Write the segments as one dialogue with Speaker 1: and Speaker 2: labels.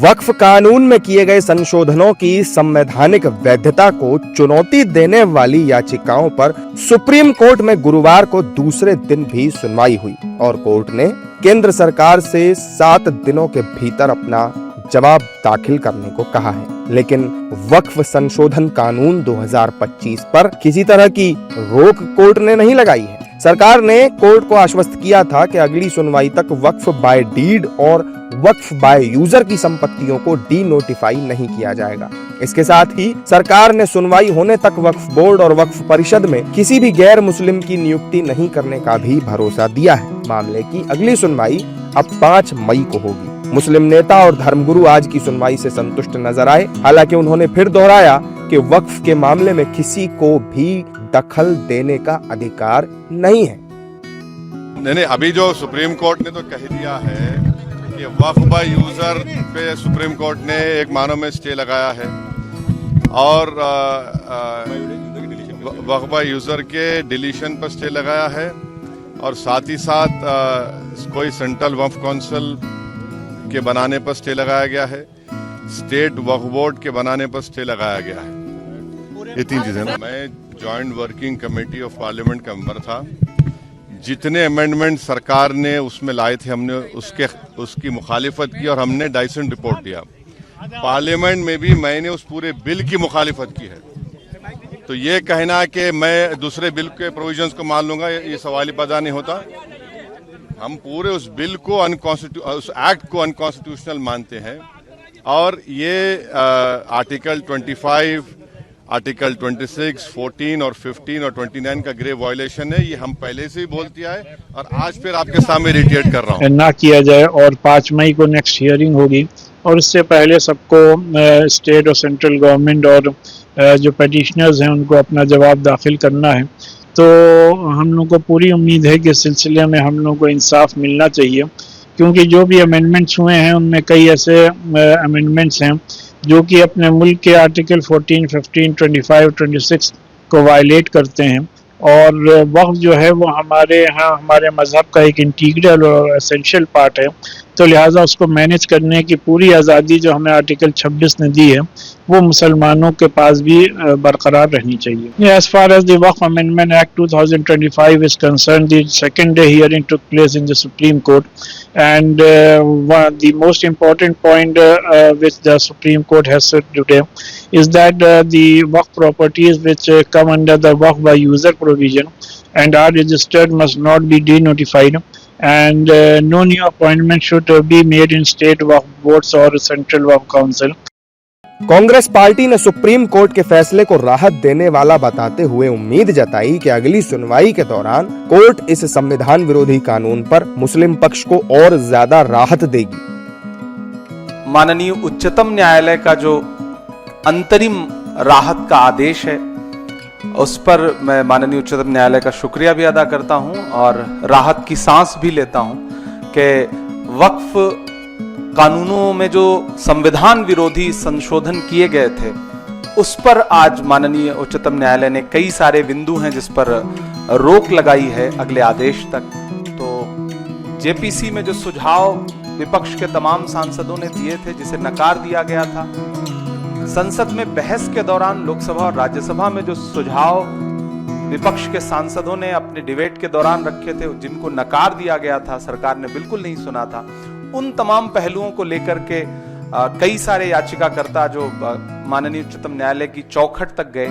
Speaker 1: वक्फ कानून में किए गए संशोधनों की संवैधानिक वैधता को चुनौती देने वाली याचिकाओं पर सुप्रीम कोर्ट में गुरुवार को दूसरे दिन भी सुनवाई हुई और कोर्ट ने केंद्र सरकार से 7 दिनों के भीतर अपना जवाब दाखिल करने को कहा है। लेकिन वक्फ संशोधन कानून 2025 पर किसी तरह की रोक कोर्ट ने नहीं लगाई है। सरकार ने कोर्ट को आश्वस्त किया था कि अगली सुनवाई तक वक्फ बाय डीड और वक्फ बाय यूजर की संपत्तियों को डी नोटिफाई नहीं किया जाएगा। इसके साथ ही सरकार ने सुनवाई होने तक वक्फ बोर्ड और वक्फ परिषद में किसी भी गैर मुस्लिम की नियुक्ति नहीं करने का भी भरोसा दिया है। मामले की अगली सुनवाई अब 5 मई को होगी। मुस्लिम नेता और धर्मगुरु आज की सुनवाई से संतुष्ट नजर आए। हालांकि उन्होंने फिर दोहराया कि वक्फ के मामले में किसी को भी दखल देने का अधिकार नहीं है।
Speaker 2: नहीं, अभी जो सुप्रीम कोर्ट ने तो कह दिया है कि वक्फ बाय यूजर पे सुप्रीम कोर्ट ने एक मानो में स्टे लगाया है और वक्फ बाय यूजर के डिलीशन पर स्टे लगाया है और साथ ही साथ कोई सेंट्रल वक्फ काउंसिल के बनाने पर स्टे लगाया गया है, स्टेट वक्फ बोर्ड के बनाने पर स्टे लगाया गया है। ये 3 चीजें ना। मैं joint working committee of parliament का मेंबर था। जितने अमेंडमेंट सरकार ने उसमें लाए थे हमने उसकी मुखालिफत की और हमने डाइसन रिपोर्ट दिया। पार्लियामेंट में भी मैंने उस पूरे बिल की मुखालिफत की है। तो ये कहना कि मैं दूसरे बिल के प्रोविजंस को मान लूंगा, ये सवाल ही पैदा नहीं होता। हम पूरे उस बिल को उस एक्ट को अनकॉन्स्टिट्यूशनल मानते हैं और ये आर्टिकल 25, आर्टिकल 26, 14 और 15 और 29 का ग्रेव वायलेशन है। ये हम पहले से ही बोल दिया है और आज फिर आपके सामने रिटेट कर रहा हूँ।
Speaker 3: ना किया जाए और 5 मई को नेक्स्ट हियरिंग होगी और उससे पहले सबको स्टेट और सेंट्रल गवर्नमेंट और जो पिटिशनर्स हैं उनको अपना जवाब दाखिल करना है। तो हम लोग को पूरी उम्मीद है कि इस सिलसिले में हम लोग को इंसाफ मिलना चाहिए, क्योंकि जो भी अमेंडमेंट्स हुए हैं उनमें कई ऐसे अमेंडमेंट्स हैं जो कि अपने मुल्क के आर्टिकल 14, 15, 25, 26 को वायलेट करते हैं और वक्फ जो है वो हमारे यहाँ हमारे मज़हब का एक इंटीग्रल और एसेंशियल पार्ट है। तो लिहाजा उसको मैनेज करने की पूरी आज़ादी जो हमें आर्टिकल 26 ने दी है वो मुसलमानों के पास भी बरकरार रहनी चाहिए। As far as the Waqf Amendment Act 2025 is concerned, the second day hearing took place in the Supreme Court, and the most important point which the Supreme Court has said today is that the Waqf properties which come under the Waqf by user provision and are registered must not be denotified, and no new appointment should be made in state Waqf boards or central Waqf council.
Speaker 1: Congress party ने supreme court के फैसले को राहत देने वाला बताते हुए उम्मीद जताई कि अगली सुनवाई के दौरान कोर्ट इस संविधान विरोधी कानून पर मुस्लिम पक्ष को और ज्यादा राहत देगी।
Speaker 4: माननीय उच्चतम न्यायालय का जो अंतरिम राहत का आदेश है उस पर मैं माननीय उच्चतम न्यायालय का शुक्रिया भी अदा करता हूं और राहत की सांस भी लेता हूं कि वक्फ कानूनों में जो संविधान विरोधी संशोधन किए गए थे उस पर आज माननीय उच्चतम न्यायालय ने कई सारे बिंदु हैं जिस पर रोक लगाई है अगले आदेश तक। तो जेपीसी में जो सुझाव विपक्ष के तमाम सांसदों ने दिए थे जिसे नकार दिया गया था, संसद में बहस के दौरान लोकसभा और राज्यसभा में जो सुझाव विपक्ष के सांसदों ने अपने डिबेट के दौरान रखे थे जिनको नकार दिया गया था, सरकार ने बिल्कुल नहीं सुना था, उन तमाम पहलुओं को लेकर के कई सारे याचिकाकर्ता जो माननीय उच्चतम न्यायालय की चौखट तक गए।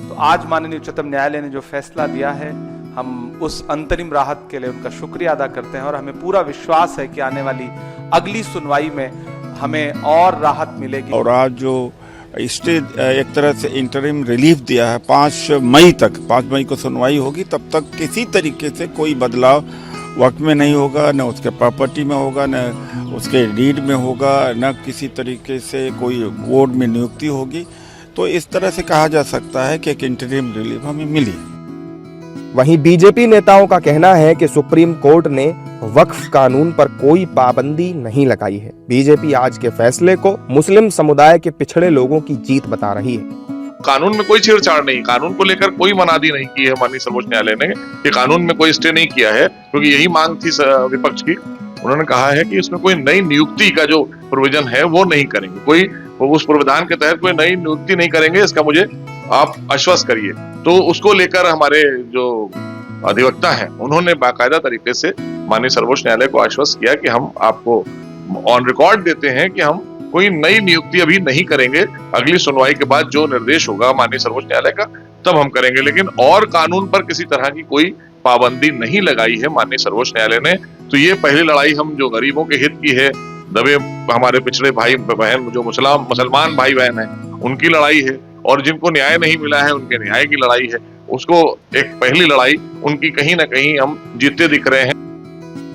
Speaker 4: तो आज माननीय उच्चतम न्यायालय ने जो फैसला दिया है हम उस अंतरिम राहत के लिए उनका शुक्रिया अदा करते हैं और हमें पूरा विश्वास है कि आने वाली अगली सुनवाई में हमें और राहत मिलेगी।
Speaker 5: और आज जो स्टे एक तरह से इंटरिम रिलीफ दिया है 5 मई तक, 5 मई को सुनवाई होगी, तब तक किसी तरीके से कोई बदलाव वक्त में नहीं होगा, न उसके प्रॉपर्टी में होगा, न उसके डीड में होगा, न किसी तरीके से कोई बोर्ड में नियुक्ति होगी। तो इस तरह से कहा जा सकता है कि एक इंटरिम रिलीफ हमें मिली।
Speaker 1: वहीं बीजेपी नेताओं का कहना है कि सुप्रीम कोर्ट ने वक्फ कानून पर कोई पाबंदी नहीं लगाई है। बीजेपी आज के फैसले को मुस्लिम समुदाय के पिछड़े लोगों की जीत बता रही है।
Speaker 6: कानून में कोई छेड़छाड़ नहीं, कानून को लेकर कोई मनादी नहीं की है माननीय सर्वोच्च न्यायालय ने। ये कानून में कोई स्टे नहीं किया है, क्योंकि यही मांग थी विपक्ष की उन्होंने कहा है कि इसमें कोई नई नियुक्ति का जो प्रोविजन है वो नहीं करेंगे, कोई उस प्रावधान के तहत कोई नई नियुक्ति नहीं करेंगे, इसका मुझे आप आश्वस्त करिए। तो उसको लेकर हमारे जो अधिवक्ता हैं उन्होंने बाकायदा तरीके से माननीय सर्वोच्च न्यायालय को आश्वस्त किया कि हम आपको ऑन रिकॉर्ड देते हैं कि हम कोई नई नियुक्ति अभी नहीं करेंगे, अगली सुनवाई के बाद जो निर्देश होगा माननीय सर्वोच्च न्यायालय का तब हम करेंगे। लेकिन और कानून पर किसी तरह की कोई पाबंदी नहीं लगाई है माननीय सर्वोच्च न्यायालय ने। तो ये पहली लड़ाई हम जो गरीबों के हित की है, दबे हमारे पिछड़े भाई बहन जो मुसलमान भाई बहन हैं उनकी लड़ाई है, और जिनको न्याय नहीं मिला है उनके न्याय की लड़ाई है। उसको एक पहली लड़ाई उनकी कहीं ना कहीं हम जीतते दिख रहे हैं।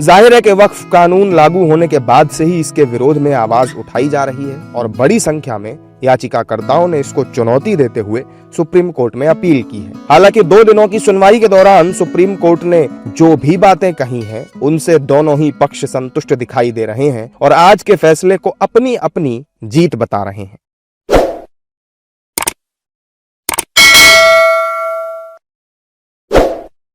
Speaker 1: जाहिर है कि वक्फ कानून लागू होने के बाद से ही इसके विरोध में आवाज उठाई जा रही है और बड़ी संख्या में याचिकाकर्ताओं ने इसको चुनौती देते हुए सुप्रीम कोर्ट में अपील की है। हालांकि 2 दिनों की सुनवाई के दौरान सुप्रीम कोर्ट ने जो भी बातें कही हैं, उनसे दोनों ही पक्ष संतुष्ट दिखाई दे रहे हैं और आज के फैसले को अपनी अपनी जीत बता रहे हैं।